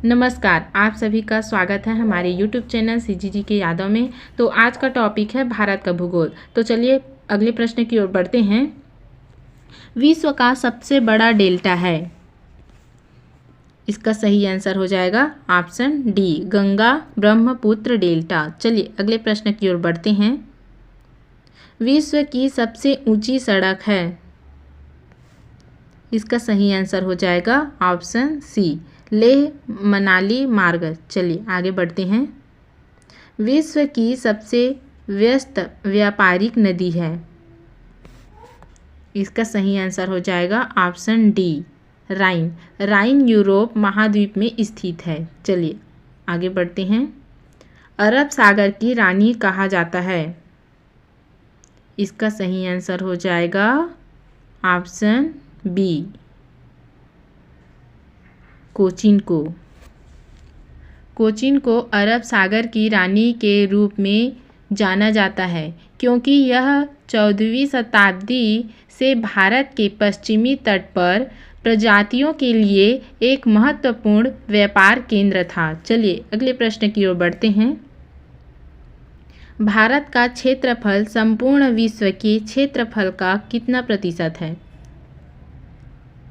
नमस्कार, आप सभी का स्वागत है हमारे YouTube चैनल सीजीजी के यादों में। तो आज का टॉपिक है भारत का भूगोल। तो चलिए अगले प्रश्न की ओर बढ़ते हैं। विश्व का सबसे बड़ा डेल्टा है। इसका सही आंसर हो जाएगा option D, Ganga Brahmaputra delta. चलिए अगले प्रश्न की ओर बढ़ते हैं। विश्व की सबसे ऊंची सड़क है। इसका सही आंसर हो जाएगा ऑप्शन सी, लेह मनाली मार्ग। चलिए आगे बढ़ते हैं। विश्व की सबसे व्यस्त व्यापारिक नदी है। इसका सही आंसर हो जाएगा ऑप्शन डी, राइन। राइन यूरोप महाद्वीप में स्थित है। चलिए आगे बढ़ते हैं। अरब सागर की रानी कहा जाता है। इसका सही आंसर हो जाएगा ऑप्शन बी, कोचीन को। कोचीन को अरब सागर की रानी के रूप में जाना जाता है क्योंकि यह 14वीं शताब्दी से भारत के पश्चिमी तट पर प्रजातियों के लिए एक महत्वपूर्ण व्यापार केंद्र था। चलिए अगले प्रश्न की ओर बढ़ते हैं। भारत का क्षेत्रफल संपूर्ण विश्व के क्षेत्रफल का कितना प्रतिशत है।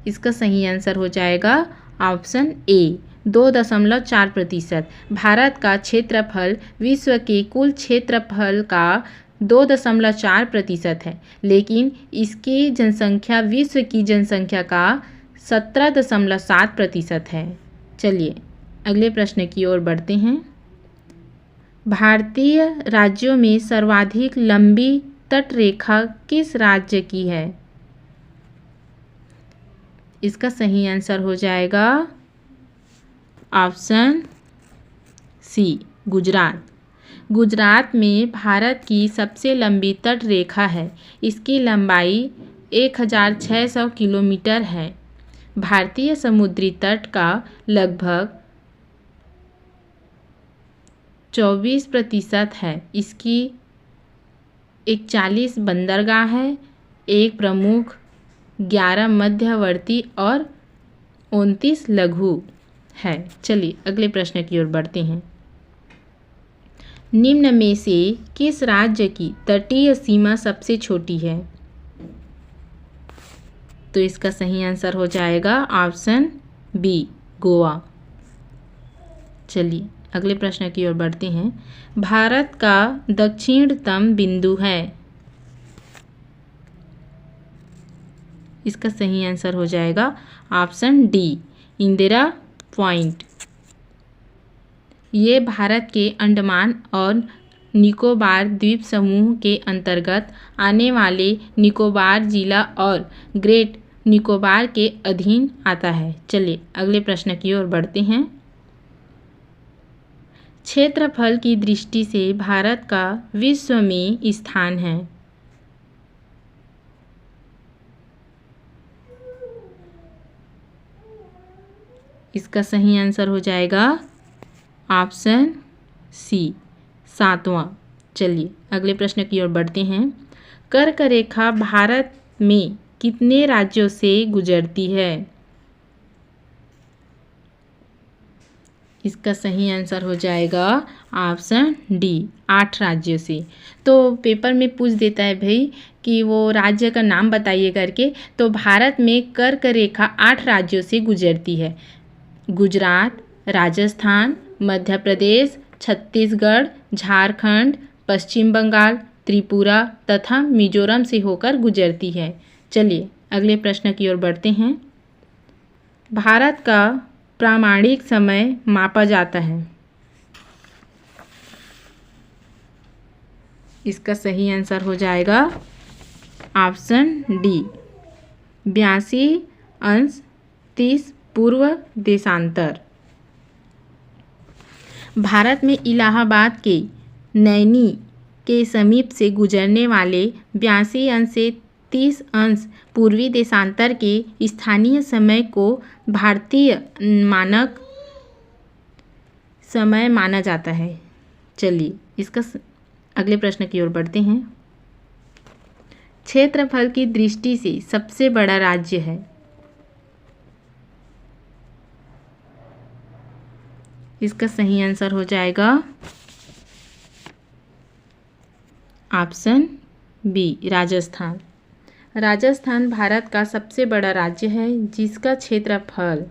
इसका सही आंसर हो जाएगा ऑप्शन ए, 2.4%। भारत का क्षेत्रफल विश्व के कुल क्षेत्रफल का 2.4% है, लेकिन इसकी जनसंख्या विश्व की जनसंख्या का 17.7% है। चलिए अगले प्रश्न की ओर बढ़ते हैं। भारतीय राज्यों में सर्वाधिक लंबी तटरेखा किस राज्य की है। इसका सही आंसर हो जाएगा ऑप्शन सी, गुजरात। गुजरात में भारत की सबसे लंबी तट रेखा है। इसकी लंबाई 1600 किलोमीटर है। भारतीय समुद्री तट का लगभग 24% है। इसकी 41 बंदरगाह है, एक प्रमुख, 11 मध्यवर्ती और 29 लघु है। चलिए अगले प्रश्न की ओर बढ़ते हैं। निम्न में से किस राज्य की तटीय सीमा सबसे छोटी है। तो इसका सही आंसर हो जाएगा ऑप्शन बी, गोवा। चलिए अगले प्रश्न की ओर बढ़ते हैं। भारत का दक्षिणतम बिंदु है। इसका सही आंसर हो जाएगा ऑप्शन डी, इंदिरा पॉइंट। ये भारत के अंडमान और निकोबार द्वीप समूह के अंतर्गत आने वाले निकोबार जिला और ग्रेट निकोबार के अधीन आता है। चलिए अगले प्रश्न की ओर बढ़ते हैं। क्षेत्रफल की दृष्टि से भारत का विश्व में स्थान है। इसका सही आंसर हो जाएगा ऑप्शन सी, 7वां। चलिए अगले प्रश्न की ओर बढ़ते हैं। कर्क रेखा भारत में कितने राज्यों से गुजरती है। इसका सही आंसर हो जाएगा ऑप्शन डी, 8 राज्यों से। तो पेपर में पूछ देता है भाई कि वो राज्य का नाम बताइए करके। तो भारत में कर्क रेखा 8 राज्यों से गुजरती है। गुजरात, राजस्थान, मध्य प्रदेश, छत्तीसगढ़, झारखंड, पश्चिम बंगाल, त्रिपुरा तथा मिजोरम से होकर गुजरती है। चलिए अगले प्रश्न की ओर बढ़ते हैं। भारत का प्रामाणिक समय मापा जाता है। इसका सही आंसर हो जाएगा ऑप्शन डी, 82° पूर्व देशांतर। भारत में इलाहाबाद के नैनी के समीप से गुजरने वाले 82 से 30° पूर्वी देशांतर के स्थानीय समय को भारतीय मानक समय माना जाता है। चलिए इसका अगले प्रश्न की ओर बढ़ते हैं। क्षेत्रफल की दृष्टि से सबसे बड़ा राज्य है। इसका सही आंसर हो जाएगा ऑप्शन बी राजस्थान। राजस्थान भारत का सबसे बड़ा राज्य है जिसका क्षेत्रफल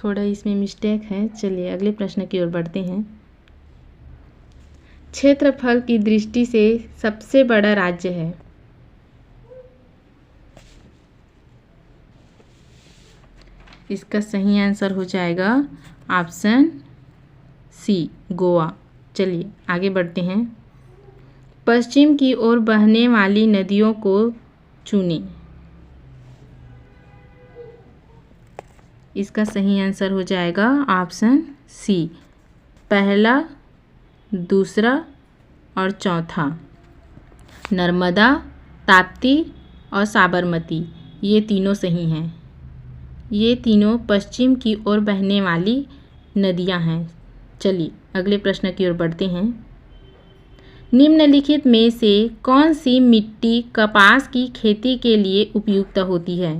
थोड़ा इसमें मिस्टेक है। चलिए अगले प्रश्न की ओर बढ़ते हैं। क्षेत्रफल की दृष्टि से सबसे बड़ा राज्य है। इसका सही आंसर हो जाएगा ऑप्शन सी गोवा। चलिए आगे बढ़ते हैं। पश्चिम की ओर बहने वाली नदियों को चुनें। इसका सही आंसर हो जाएगा ऑप्शन सी पहला, दूसरा और चौथा। नर्मदा, ताप्ती और साबरमती ये तीनों सही हैं। ये तीनों पश्चिम की ओर बहने वाली नदियां हैं। चलिए अगले प्रश्न की ओर बढ़ते हैं। निम्नलिखित में से कौन सी मिट्टी कपास की खेती के लिए उपयुक्त होती है?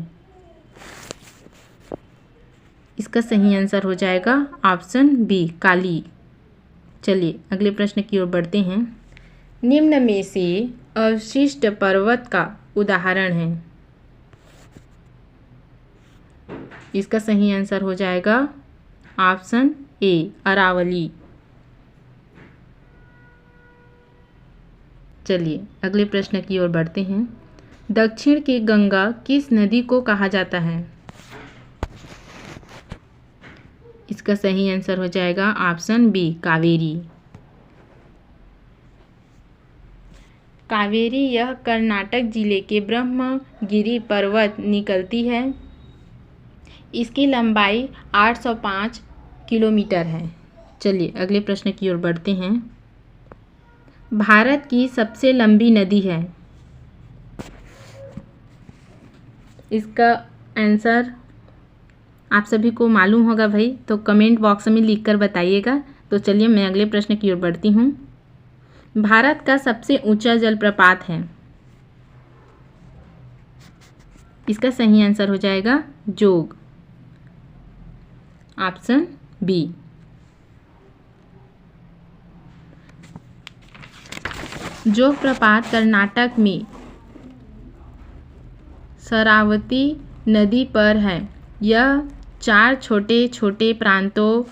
इसका सही आंसर हो जाएगा ऑप्शन बी काली। चलिए अगले प्रश्न की ओर बढ़ते हैं। निम्न में से अवशिष्ट पर्वत का उदाहरण है। इसका सही आंसर हो जाएगा ऑप्शन ए अरावली। चलिए अगले प्रश्न की ओर बढ़ते हैं। दक्षिण की गंगा किस नदी को कहा जाता है? इसका सही आंसर हो जाएगा ऑप्शन बी कावेरी। कावेरी यह कर्नाटक जिले के ब्रह्मगिरी पर्वत निकलती है। इसकी लंबाई 805 किलोमीटर है। चलिए अगले प्रश्न की ओर बढ़ते हैं। भारत की सबसे लंबी नदी है। इसका आंसर आप सभी को मालूम होगा भाई, तो कमेंट बॉक्स में लिखकर बताइएगा। तो चलिए मैं अगले प्रश्न की ओर बढ़ती हूँ। भारत का सबसे ऊंचा जलप्रपात है। इसका सही आंसर हो जाएगा जोग, ऑप्शन बी। जोग प्रपात कर्नाटक में शरावती नदी पर है। यह 4 छोटे छोटे प्रांतों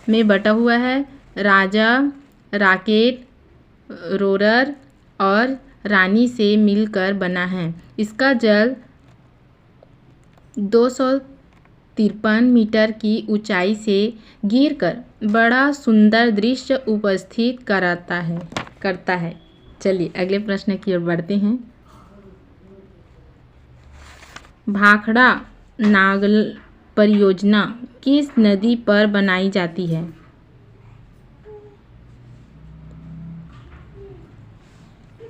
में बटा हुआ है। राजा, राकेट, रोरर और रानी से मिलकर बना है। इसका जल 253 मीटर की ऊंचाई से गिरकर बड़ा सुंदर दृश्य उपस्थित करता है। चलिए अगले प्रश्न की ओर बढ़ते हैं। भाखड़ा नागल परियोजना किस नदी पर बनाई जाती है?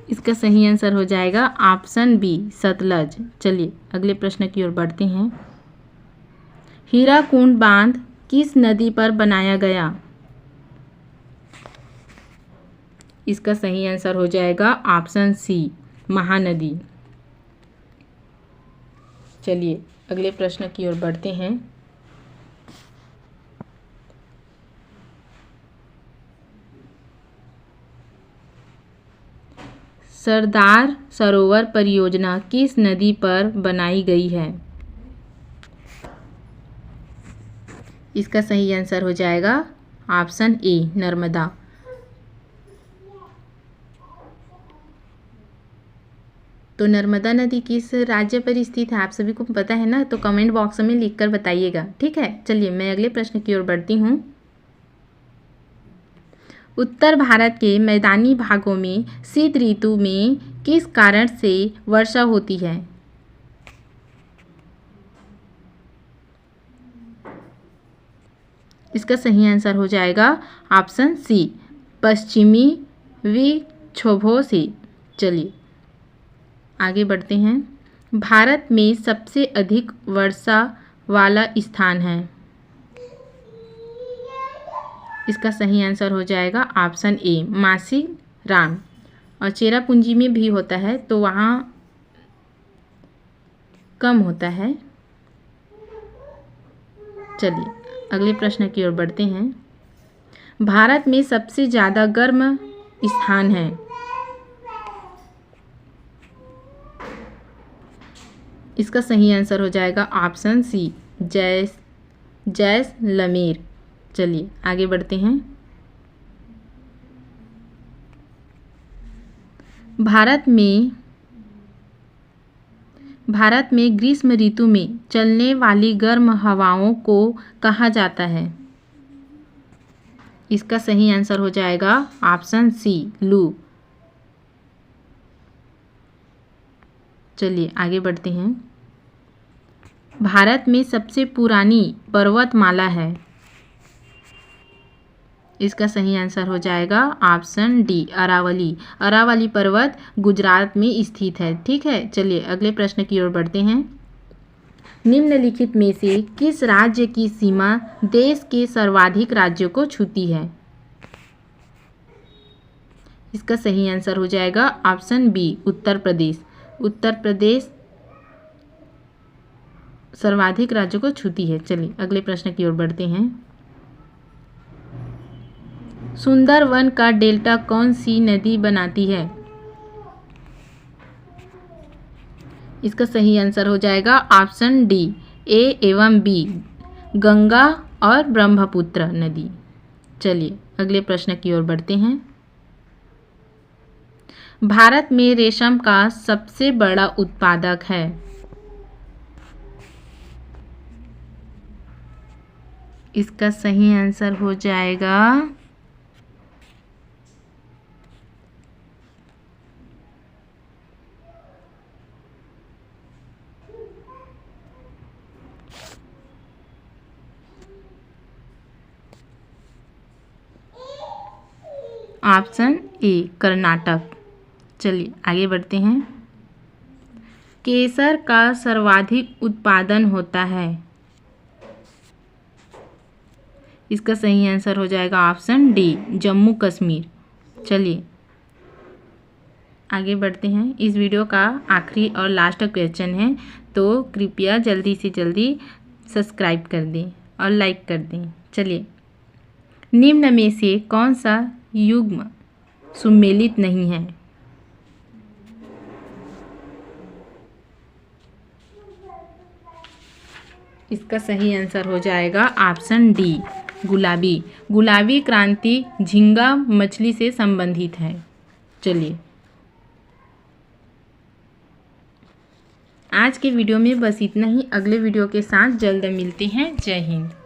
इसका सही आंसर हो जाएगा ऑप्शन बी सतलज। चलिए अगले प्रश्न की ओर बढ़ते हैं। हीराकुंड बांध किस नदी पर बनाया गया? इसका सही आंसर हो जाएगा ऑप्शन सी महानदी। चलिए अगले प्रश्न की ओर बढ़ते हैं। सरदार सरोवर परियोजना किस नदी पर बनाई गई है? इसका सही आंसर हो जाएगा ऑप्शन ए नर्मदा। तो नर्मदा नदी किस राज्य पर स्थित है आप सभी को पता है ना? तो कमेंट बॉक्स में लिखकर बताइएगा, ठीक है। चलिए मैं अगले प्रश्न की ओर बढ़ती हूँ। उत्तर भारत के मैदानी भागों में शीत ऋतु में किस कारण से वर्षा होती है? इसका सही आंसर हो जाएगा ऑप्शन सी पश्चिमी विक्षोभों से। चलिए आगे बढ़ते हैं। भारत में सबसे अधिक वर्षा वाला स्थान है। इसका सही आंसर हो जाएगा ऑप्शन ए मासीराम। और चेरापूंजी में भी होता है, तो वहाँ कम होता है। चलिए अगले प्रश्न की ओर बढ़ते हैं। भारत में सबसे ज़्यादा गर्म स्थान है। इसका सही आंसर हो जाएगा ऑप्शन सी, जैसलमेर। चलिए आगे बढ़ते हैं। भारत में ग्रीष्म ऋतु में चलने वाली गर्म हवाओं को कहा जाता है। इसका सही आंसर हो जाएगा ऑप्शन सी, लू। चलिए आगे बढ़ते हैं। भारत में सबसे पुरानी पर्वतमाला है। इसका सही आंसर हो जाएगा ऑप्शन डी, अरावली। अरावली पर्वत गुजरात में स्थित है। ठीक है, चलिए अगले प्रश्न की ओर बढ़ते हैं। निम्नलिखित में से किस राज्य की सीमा देश के सर्वाधिक राज्यों को छूती है? इसका सही आंसर हो जाएगा ऑप्शन बी, उत्तर प्रदेश। उत्तर प्रदेश सर्वाधिक राज्यों को छूती है। चलिए अगले प्रश्न की ओर बढ़ते हैं। सुंदरवन का डेल्टा कौन सी नदी बनाती है? इसका सही आंसर हो जाएगा ऑप्शन डी, ए एवं बी, गंगा और ब्रह्मपुत्र नदी। चलिए अगले प्रश्न की ओर बढ़ते हैं। भारत में रेशम का सबसे बड़ा उत्पादक है। इसका सही आंसर हो जाएगा ऑप्शन ए, कर्नाटक। चलिए आगे बढ़ते हैं। केसर का सर्वाधिक उत्पादन होता है। इसका सही आंसर हो जाएगा ऑप्शन डी, जम्मू कश्मीर। चलिए आगे बढ़ते हैं। इस वीडियो का आखिरी और लास्ट क्वेश्चन है, तो कृपया जल्दी से जल्दी सब्सक्राइब कर दें और लाइक कर दें। चलिए, निम्न में से कौन सा युग्म सुमेलित नहीं है? इसका सही आंसर हो जाएगा ऑप्शन डी, गुलाबी। गुलाबी क्रांति झींगा मछली से संबंधित है। चलिए आज के वीडियो में बस इतना ही। अगले वीडियो के साथ जल्द मिलते हैं। जय हिंद।